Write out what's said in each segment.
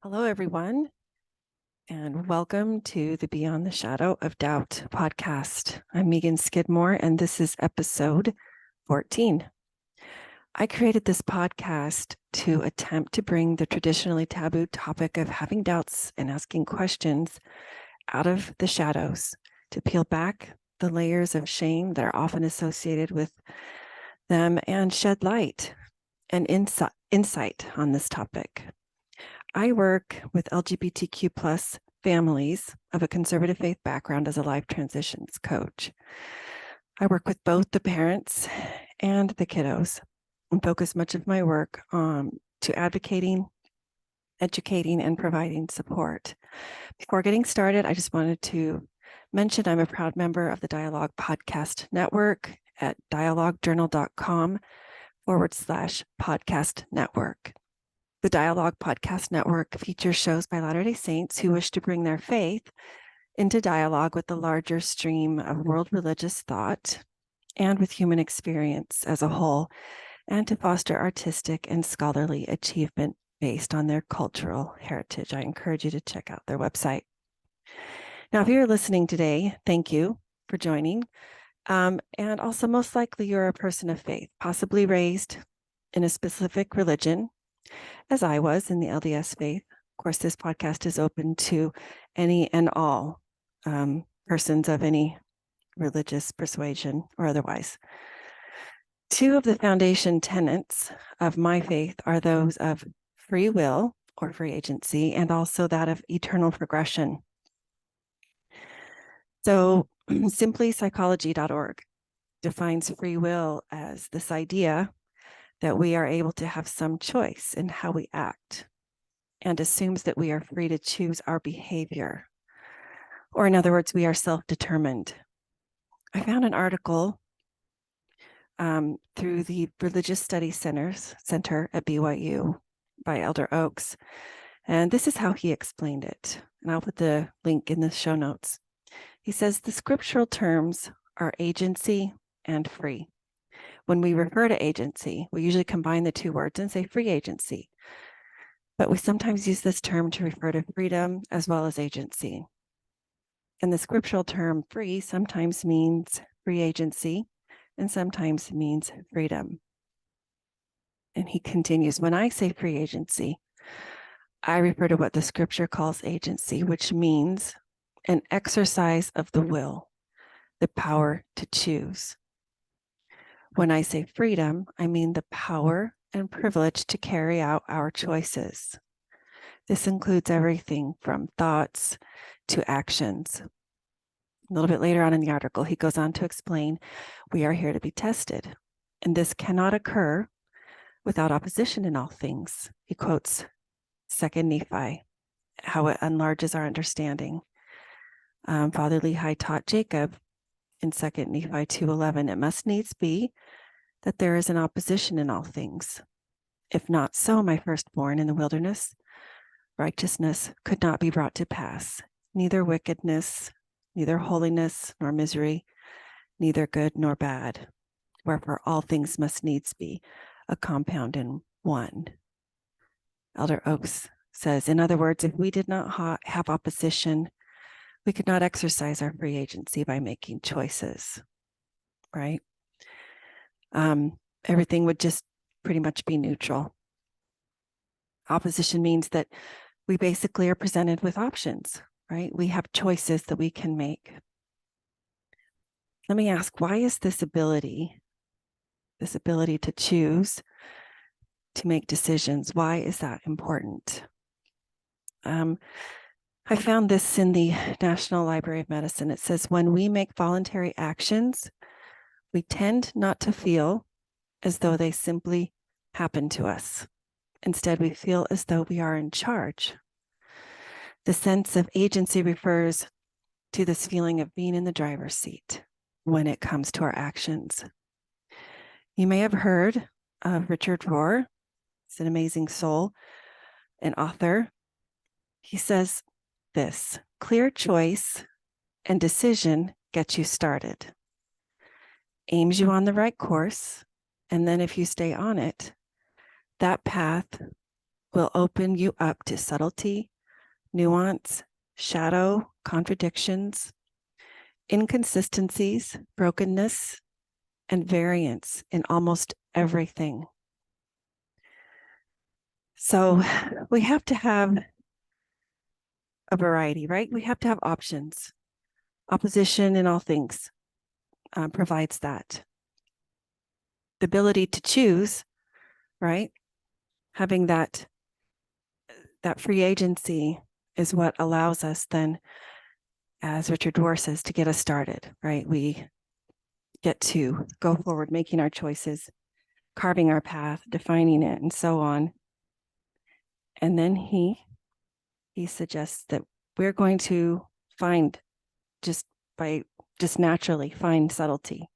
Hello, everyone, and welcome to the Beyond the Shadow of Doubt podcast. I'm Megan Skidmore, and this is episode 14. I created this podcast to attempt to bring the traditionally taboo topic of having doubts and asking questions out of the shadows, to peel back the layers of shame that are often associated with them and shed light and insight on this topic. I work with LGBTQ plus families of a conservative faith background as a life transitions coach. I work with both the parents and the kiddos and focus much of my work to advocating, educating, and providing support. Before getting started, I just wanted to mention I'm a proud member of the Dialogue Podcast Network at dialoguejournal.com/podcast network. The Dialogue Podcast Network features shows by Latter-day Saints who wish to bring their faith into dialogue with the larger stream of world religious thought and with human experience as a whole, and to foster artistic and scholarly achievement based on their cultural heritage. I encourage you to check out their website. Now, if you're listening today, thank you for joining. And also, most likely, you're a person of faith, possibly raised in a specific religion, as I was in the LDS faith. Of course, this podcast is open to any and all persons of any religious persuasion or otherwise. Two of the foundation tenets of my faith are those of free will or free agency, and also that of eternal progression. So simplypsychology.org defines free will as this idea that we are able to have some choice in how we act, and assumes that we are free to choose our behavior. Or in other words, we are self-determined. I found an article through the Religious Studies Center at BYU by Elder Oaks, and this is how he explained it. And I'll put the link in the show notes. He says the scriptural terms are agency and free. When we refer to agency, we usually combine the two words and say free agency. But we sometimes use this term to refer to freedom as well as agency. And the scriptural term free sometimes means free agency and sometimes means freedom. And he continues, when I say free agency, I refer to what the scripture calls agency, which means an exercise of the will, the power to choose. When I say freedom, I mean the power and privilege to carry out our choices. This includes everything from thoughts to actions. A little bit later on in the article, he goes on to explain, we are here to be tested, and this cannot occur without opposition in all things. He quotes 2 Nephi, how it enlarges our understanding. Father Lehi taught Jacob in 2 Nephi 2:11, it must needs be that there is an opposition in all things. If not so, my firstborn in the wilderness, righteousness could not be brought to pass, neither wickedness, neither holiness nor misery, neither good nor bad. Wherefore all things must needs be a compound in one. Elder Oaks says, in other words, if we did not have opposition, we could not exercise our free agency by making choices, right? Everything would just pretty much be neutral. Opposition means that we basically are presented with options, right? We have choices that we can make. Let me ask, why is this ability to choose, to make decisions, why is that important? I found this in the National Library of Medicine. It says, when we make voluntary actions, we tend not to feel as though they simply happen to us. Instead, we feel as though we are in charge. The sense of agency refers to this feeling of being in the driver's seat when it comes to our actions. You may have heard of Richard Rohr. He's an amazing soul, an author. He says this, clear choice and decision gets you started, aims you on the right course, and then if you stay on it, that path will open you up to subtlety, nuance, shadow, contradictions, inconsistencies, brokenness, and variance in almost everything. So we have to have a variety, right? We have to have options. Opposition in all things provides that. The ability to choose, right? Having that free agency is what allows us then, as Richard Rohr says, to get us started, right? We get to go forward, making our choices, carving our path, defining it, and so on. And then he suggests that we're going to find just naturally find subtlety,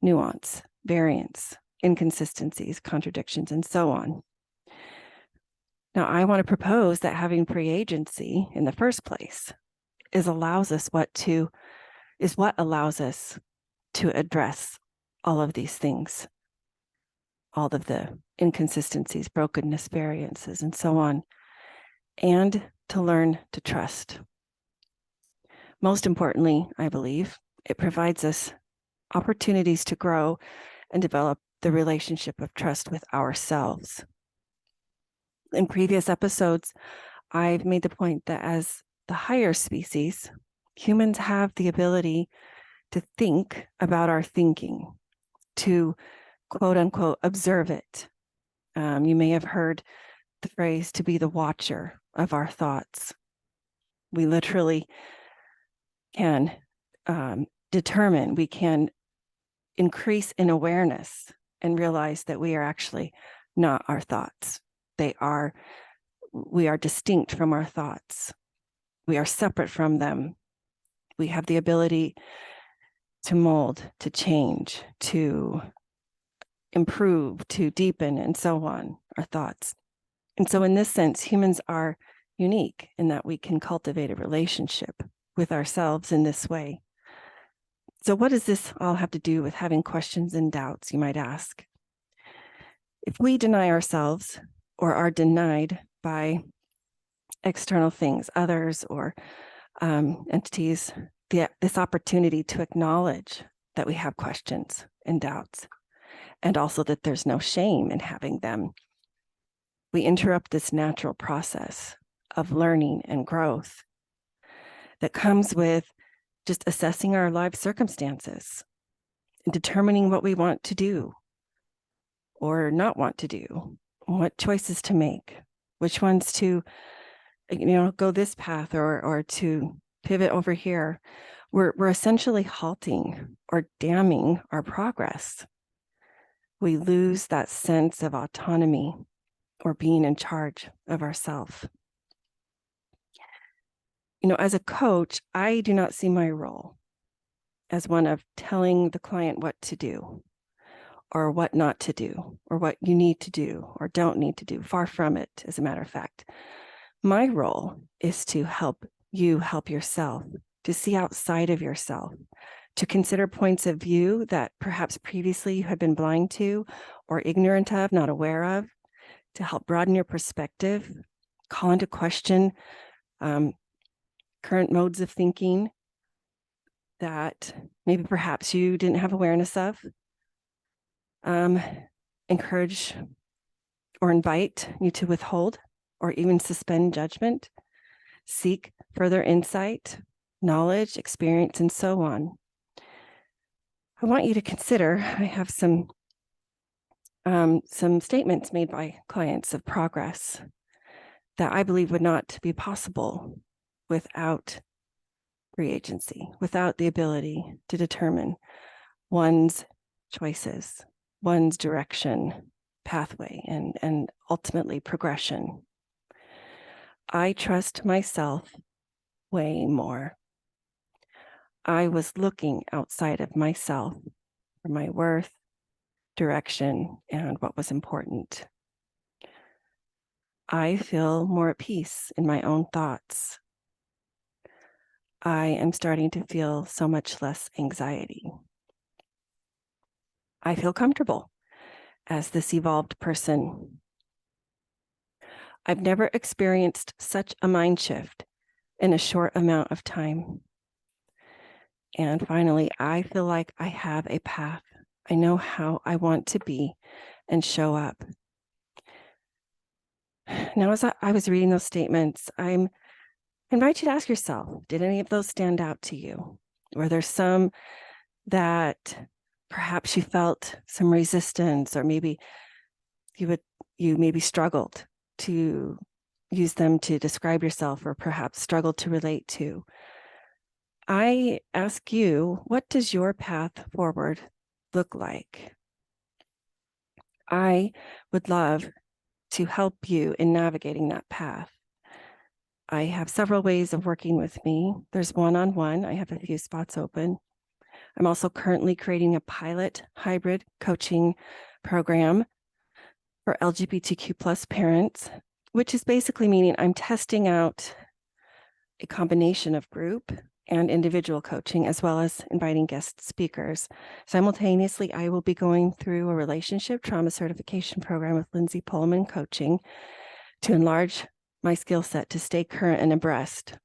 nuance, variance, inconsistencies, contradictions, and so on. Now, I want to propose that having free agency in the first place is what allows us to address all of these things, all of the inconsistencies, brokenness, variances, and so on, and to learn to trust. Most importantly, I believe, it provides us opportunities to grow and develop the relationship of trust with ourselves. In previous episodes, I've made the point that as the higher species, humans have the ability to think about our thinking, to quote unquote observe it. You may have heard the phrase to be the watcher of our thoughts. We literally can determine, we can increase in awareness and realize that we are actually not our thoughts. We are distinct from our thoughts. We are separate from them. We have the ability to mold, to change, to improve, to deepen, and so on, our thoughts. And so in this sense, humans are unique in that we can cultivate a relationship with ourselves in this way. So what does this all have to do with having questions and doubts, you might ask? If we deny ourselves or are denied by external things, others or entities, this opportunity to acknowledge that we have questions and doubts, and also that there's no shame in having them, we interrupt this natural process of learning and growth that comes with just assessing our life circumstances and determining what we want to do or not want to do, what choices to make, which ones to, go this path or to pivot over here. We're essentially halting or damming our progress. We lose that sense of autonomy or being in charge of ourselves. As a coach, I do not see my role as one of telling the client what to do or what not to do or what you need to do or don't need to do. Far from it, as a matter of fact. My role is to help you help yourself, to see outside of yourself, to consider points of view that perhaps previously you had been blind to or ignorant of, not aware of, to help broaden your perspective, call into question current modes of thinking that maybe perhaps you didn't have awareness of, encourage or invite you to withhold or even suspend judgment, seek further insight, knowledge, experience, and so on. I want you to consider, I have some statements made by clients of progress that I believe would not be possible without free agency, without the ability to determine one's choices, one's direction, pathway, and ultimately progression. I trust myself way more. I was looking outside of myself for my worth, direction, and what was important. I feel more at peace in my own thoughts. I am starting to feel so much less anxiety. I feel comfortable as this evolved person. I've never experienced such a mind shift in a short amount of time. And finally, I feel like I have a path. I know how I want to be and show up. Now, as I was reading those statements, I invite you to ask yourself, did any of those stand out to you? Were there some that perhaps you felt some resistance, or maybe you maybe struggled to use them to describe yourself, or perhaps struggled to relate to? I ask you, what does your path forward look like? I would love to help you in navigating that path. I have several ways of working with me. There's one-on-one. I have a few spots open. I'm also currently creating a pilot hybrid coaching program for LGBTQ plus parents, which is basically meaning I'm testing out a combination of group and individual coaching, as well as inviting guest speakers. Simultaneously, I will be going through a relationship trauma certification program with Lindsay Pullman Coaching to enlarge my skill set to stay current and abreast.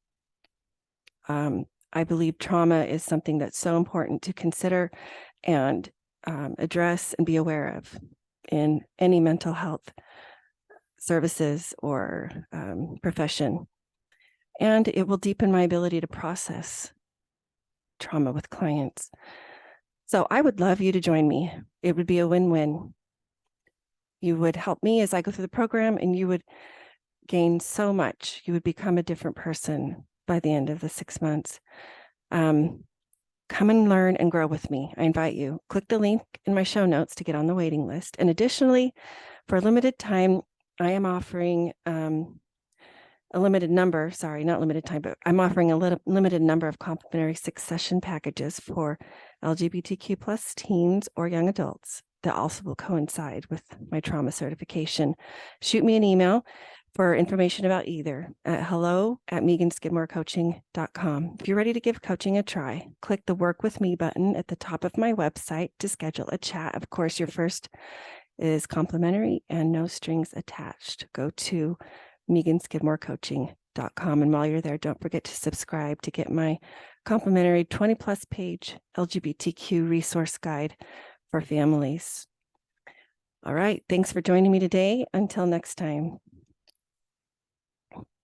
I believe trauma is something that's so important to consider and address and be aware of in any mental health services or profession. And it will deepen my ability to process trauma with clients. So I would love you to join me. It would be a win-win. You would help me as I go through the program, and you would gain so much. You would become a different person by the end of the 6 months. Come and learn and grow with me. I invite you. Click the link in my show notes to get on the waiting list. And additionally, for a limited time, I am offering a limited number, sorry, not limited time, but I'm offering a limited number of complimentary 6-session packages for LGBTQ plus teens or young adults that also will coincide with my trauma certification. Shoot me an email for information about either at hello@meganskidmorecoaching.com. If you're ready to give coaching a try, click the Work With Me button at the top of my website to schedule a chat. Of course, your first is complimentary and no strings attached. Go to meganskidmorecoaching.com. And while you're there, don't forget to subscribe to get my complimentary 20-plus page LGBTQ resource guide for families. All right. Thanks for joining me today. Until next time.